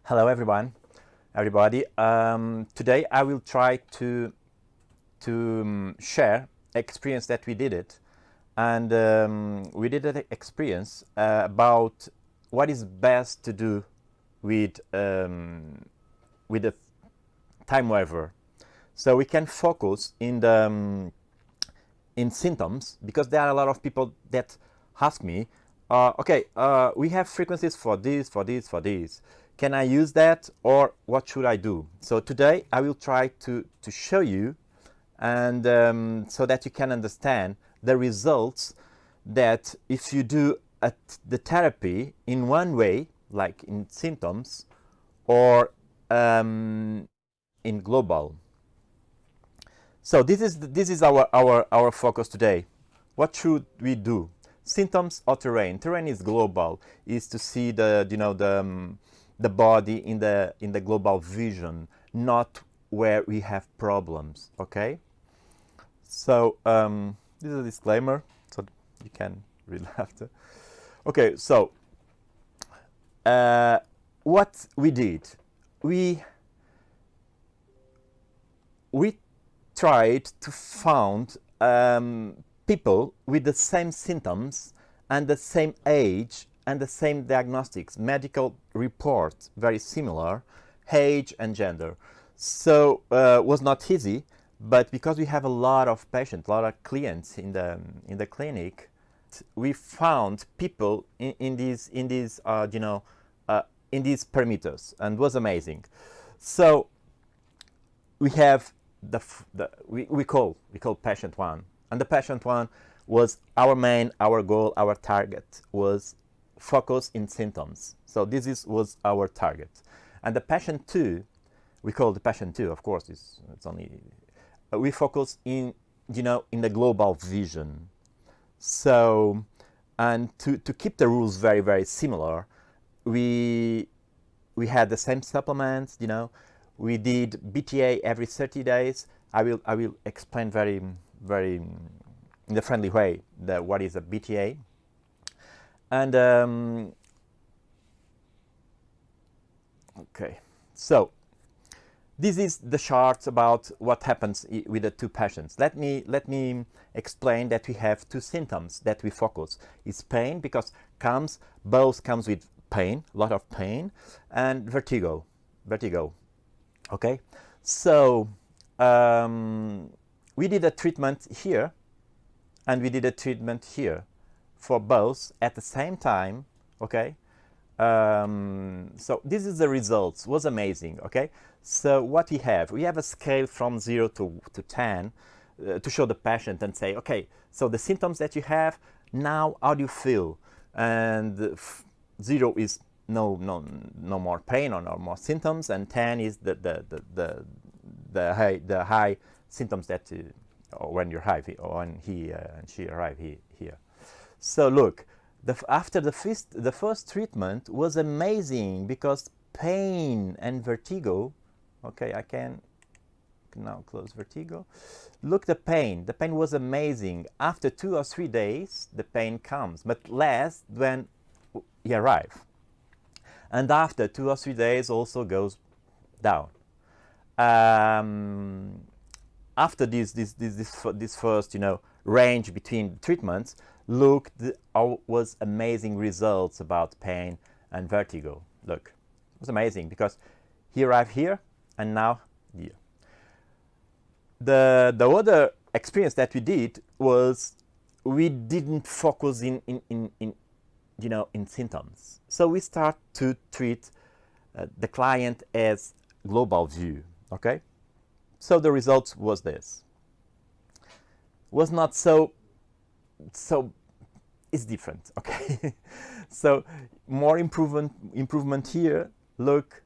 Hello everybody. Today I will try to share experience that we did it, and we did an experience about what is best to do with the TimeWaver, so we can focus in the in symptoms, because there are a lot of people that ask me, we have frequencies for this, for this, for this. Can I use that, or what should I do? So today I will try to show you, and so that you can understand the results that if you do the therapy in one way, like in symptoms, or in global. So this is our focus today. What should we do? Symptoms or terrain? Terrain is global, is to see the body in the global vision, not where we have problems. Okay. So this is a disclaimer, so you can read after. Okay. So what we did, we tried to find people with the same symptoms and the same age and the same diagnostics, medical report, very similar, age and gender. So it was not easy, but because we have a lot of patients, a lot of clients in the clinic, we found people in these parameters, and it was amazing. So we have we call patient one, and the patient one was our goal, our target was focus in symptoms. So this was our target. And the patient two, we call the patient two, of course, it's only we focus in the global vision. So, and to keep the rules very, very similar, we had the same supplements. We did BTA every 30 days. I will explain very in a friendly way what is a BTA. And okay, so this is the chart about what happens with the two patients. Let me explain that we have two symptoms that we focus. It's pain, because both comes with pain, a lot of pain, and vertigo. Okay, so we did a treatment here, and we did a treatment here for both at the same time. Okay, so this is the results. Was amazing. Okay, so what we have a scale from 0 to 10 to show the patient and say, okay, so the symptoms that you have now, how do you feel? And 0 is no more pain or no more symptoms, and 10 is the high symptoms that when you arrive, or when he and she arrive here. So look, after the first treatment was amazing, because pain and vertigo. Okay, I can now close vertigo. Look, the pain was amazing. After 2 or 3 days, the pain comes, but less when he arrives. And after 2 or 3 days, also goes down. After this first range between treatments, look, was amazing results about pain and vertigo. Look, it was amazing, because he arrived here and now here. The other experience that we did was we didn't focus in symptoms. So we start to treat the client as global view. Okay, so the results was this. Was not so. It's different. Okay, so more improvement here. Look,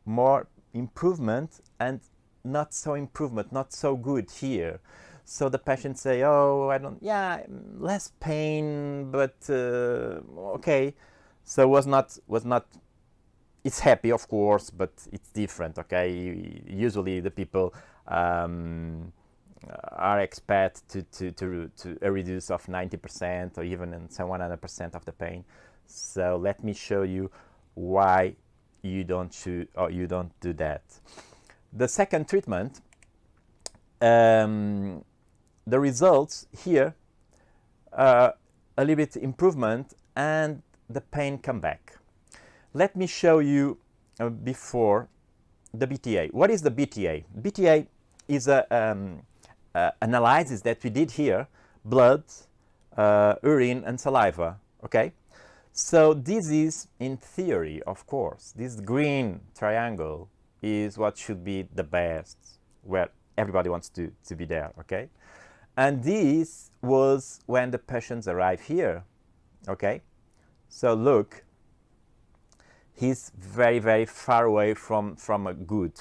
more improvement, and not so good here. So the patients say, oh, less pain, but okay. So was not. It's happy, of course, but it's different. Okay, usually the people are expect to a reduce of 90% or even 100% of the pain. So let me show you why you don't choose or you don't do that. The second treatment, the results here, a little bit improvement and the pain come back. Let me show you before the BTA. What is the BTA? BTA is a analysis that we did here, blood, urine and saliva, okay? So this is, in theory, of course, this green triangle is what should be the best, where everybody wants to be there, okay? And this was when the patients arrive here, okay? So look, he's very, very far away from a good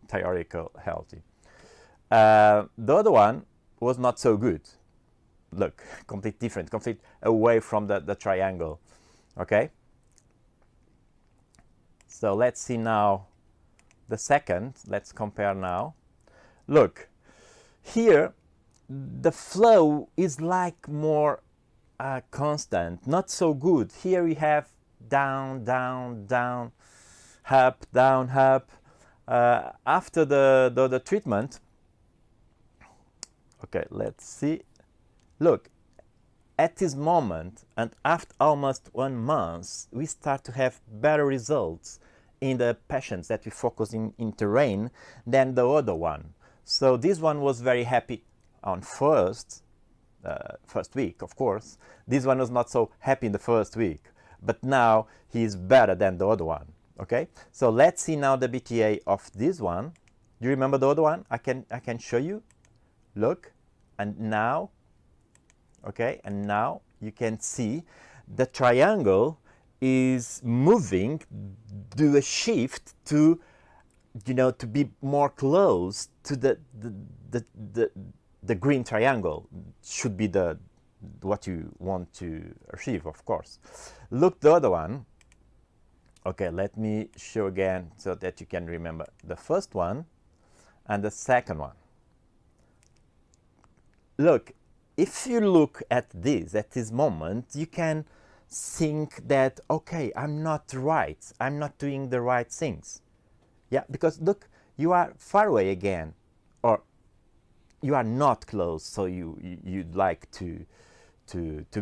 theoretical healthy. The other one was not so good. Look, complete different, complete away from the triangle, okay? So let's see now the second. Let's compare now. Look, here the flow is like more constant, not so good. Here we have down, down, down, up, down, up. After the treatment, okay, let's see. Look, at this moment and after almost 1 month, we start to have better results in the patients that we focus in terrain than the other one. So this one was very happy on first week, of course. This one was not so happy in the first week, but now he is better than the other one, okay? So let's see now the BTA of this one. Do you remember the other one? I can show you. Look, and now, okay, and now you can see the triangle is moving, do a shift to, you know, to be more close to the green triangle. Should be the what you want to achieve, of course. Look the other one. Okay, let me show again so that you can remember the first one and the second one. Look, if you look at this moment, you can think that, okay, I'm not right. I'm not doing the right things. Yeah, because look, you are far away again, or you are not close, so you'd like to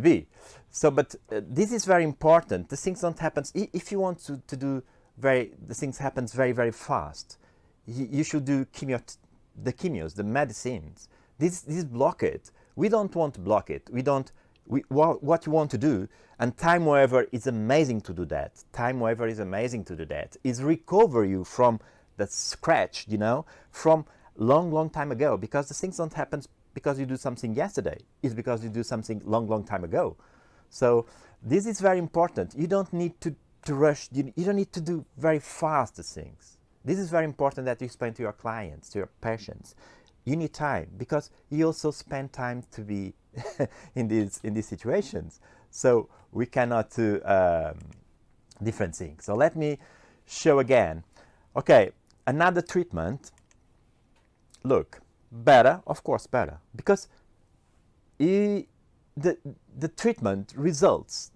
be. So, but this is very important. The things don't happen. If you want to do the things happens very, very fast. You should do the chemios, the medicines. This block it. We don't want to block it. What you want to do, and TimeWaver is amazing to do that. TimeWaver is amazing to do that. Is recover you from the scratch, you know, from long time ago, because the things don't happen because you do something yesterday. It's because you do something long time ago. So this is very important. You don't need to rush. You don't need to do very fast things. This is very important that you explain to your clients, to your patients. You need time, because you also spend time to be in these situations. So we cannot do different things. So let me show again. Okay, another treatment. Look, better, of course, better, because the treatment results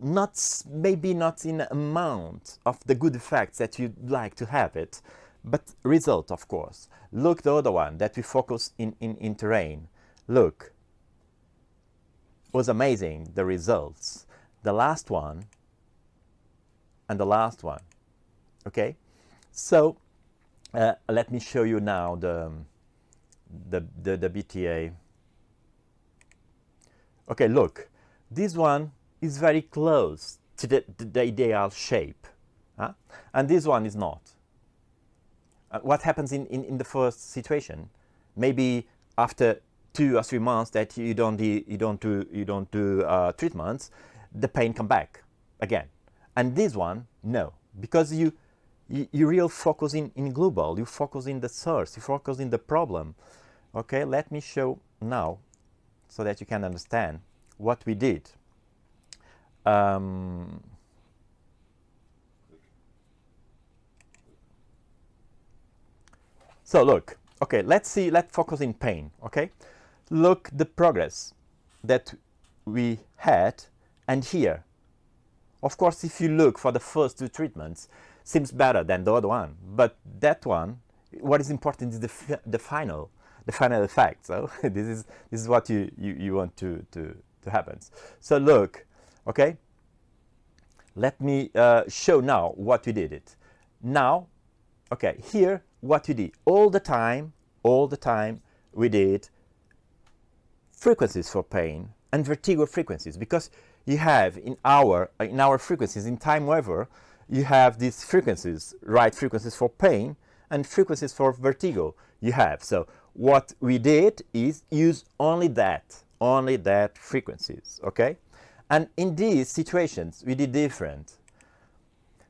maybe not in amount of the good effects that you'd like to have it, but result, of course. Look, the other one that we focus in terrain. Look, was amazing, the results. The last one and the last one. Okay, so let me show you now the BTA. Okay, look, this one is very close to the ideal shape, huh? And this one is not. What happens in the first situation? Maybe after 2 or 3 months that you don't do treatments, the pain come back again. And this one, no, because you really focus in global. You focus in the source. You focus in the problem. Okay, let me show now so that you can understand what we did. So look, okay, let's focus in pain, okay? Look the progress that we had, and here. Of course, if you look for the first 2 treatments, seems better than the other one, but that one, what is important is the final effect. So this is what you want to happen. So look, okay, let me show now what we did it. Now, okay, here what we did all the time we did frequencies for pain and vertigo frequencies, because you have in our frequencies in TimeWaver, you have these frequencies, right frequencies for pain and frequencies for vertigo you have. So what we did is use only that frequencies, okay? And in these situations, we did different.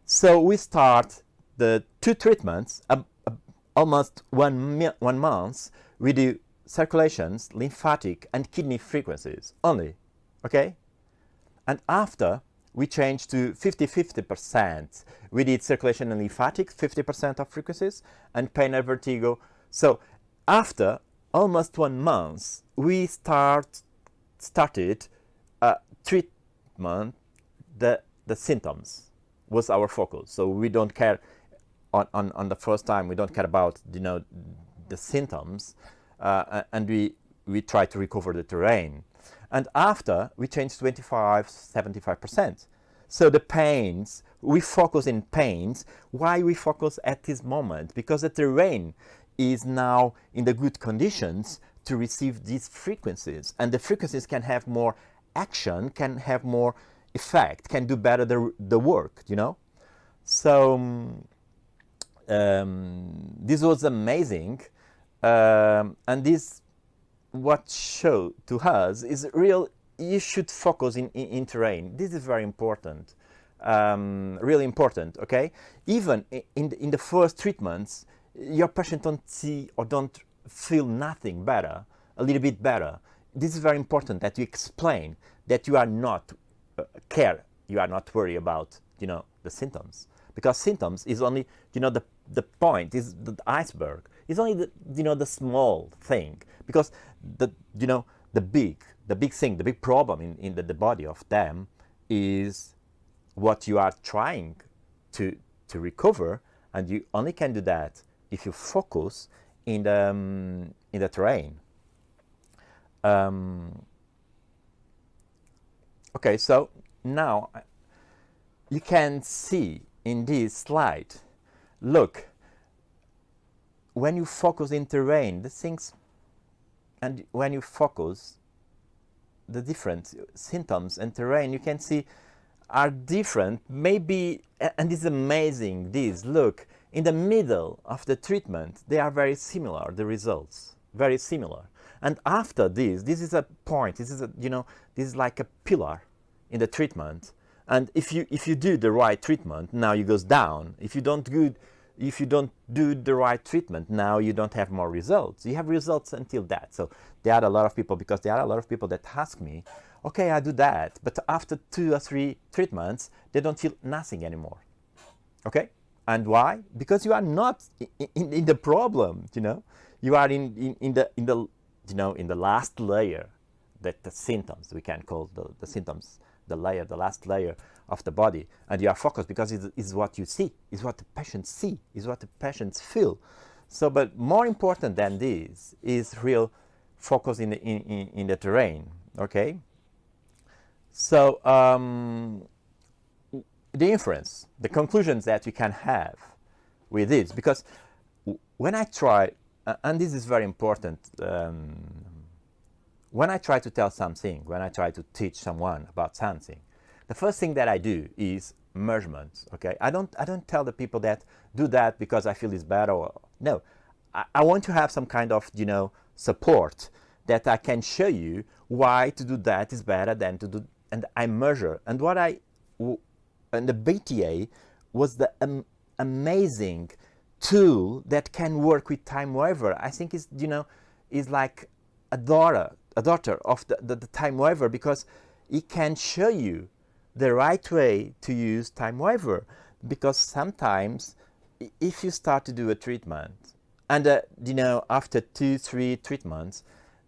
So we start the 2 treatments, almost one month, we do circulations, lymphatic, and kidney frequencies only, okay? And after, we changed to 50-50%. We did circulation and lymphatic, 50% of frequencies, and pain and vertigo. So after almost 1 month, we started treatment. The symptoms was our focus. So we don't care on the first time. We don't care about the symptoms, and we try to recover the terrain. And after, we changed 25-75%. So the pains, we focus in pains. Why we focus at this moment? Because the terrain is now in the good conditions to receive these frequencies. And the frequencies can have more action, can have more effect, can do better the work, So this was amazing. And this what showed to us is real. You should focus in terrain. This is very important, really important, okay? Even in the first treatments, your patient don't see or don't feel nothing better, a little bit better. This is very important that you explain that you are not you are not worried about, the symptoms. Because symptoms is only, the point is the iceberg. It's only the small thing, because the big thing, the big problem in the body of them is what you are trying to recover, and you only can do that if you focus in the terrain. Okay, so now you can see in this slide. Look, when you focus in terrain, the things, and when you focus the different symptoms and terrain, you can see are different. Maybe, and it's amazing, this, look, in the middle of the treatment, they are very similar, the results, very similar. And after this is a point, this is this is like a pillar in the treatment. And if you do the right treatment, now it goes down. If you don't do the right treatment, now you don't have more results. You have results until that. So there are a lot of people, because there are a lot of people that ask me, okay, I do that, but after 2 or 3 treatments, they don't feel nothing anymore. Okay? And why? Because you are not in the problem, You are in the last layer, that the symptoms, we can call the symptoms, the last layer of the body, and you are focused because it's what you see, is what the patients see, is what the patients feel. So, but more important than this is real focus in the terrain. Okay. So the inference, the conclusions that you can have with this, because when I try, and this is very important. When I try to tell something, when I try to teach someone about something, the first thing that I do is measurements. Okay, I don't tell the people that do that because I feel it's better. No, I want to have some kind of support that I can show you why to do that is better than to do. And I measure. And and the BTA was the amazing tool that can work with TimeWaver. I think is is like a daughter of the TimeWaver, because it can show you the right way to use TimeWaver. Because sometimes if you start to do a treatment and after 2-3 treatments,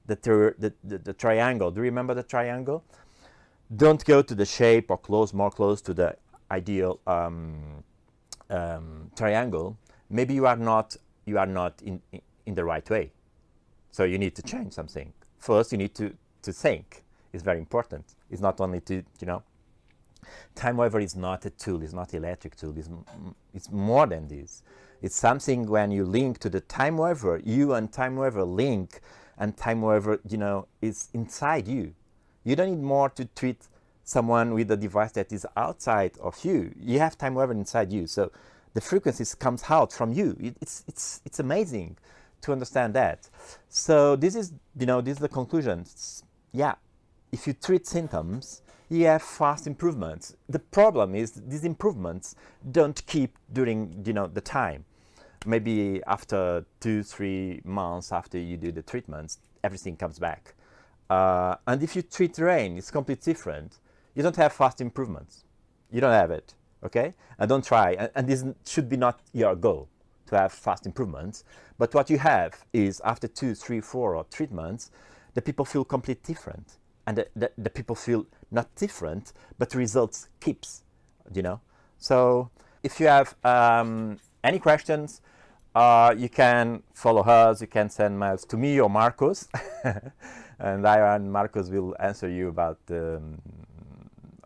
the triangle, do you remember the triangle? Don't go to the shape or more close to the ideal triangle, maybe you are not in the right way. So you need to change something. First, you need to think. It's very important. It's not only to, TimeWaver is not a tool. It's not an electric tool. It's more than this. It's something when you link to the TimeWaver, you and TimeWaver link, and TimeWaver, is inside you. You don't need more to treat someone with a device that is outside of you. You have TimeWaver inside you. So the frequencies comes out from you. It's amazing to understand that. So this is the conclusion. Yeah, if you treat symptoms, you have fast improvements. The problem is these improvements don't keep during the time. Maybe after 2-3 months after you do the treatments, everything comes back. And if you treat rain, it's completely different. You don't have fast improvements. You don't have it, okay? And don't try. And this should be not your goal, to have fast improvements. But what you have is after 2, 3, 4 treatments, the people feel completely different. And the people feel not different, but results keeps, So if you have any questions, you can follow us. You can send mails to me or Marcos. And I and Marcos will answer you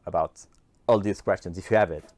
about all these questions if you have it.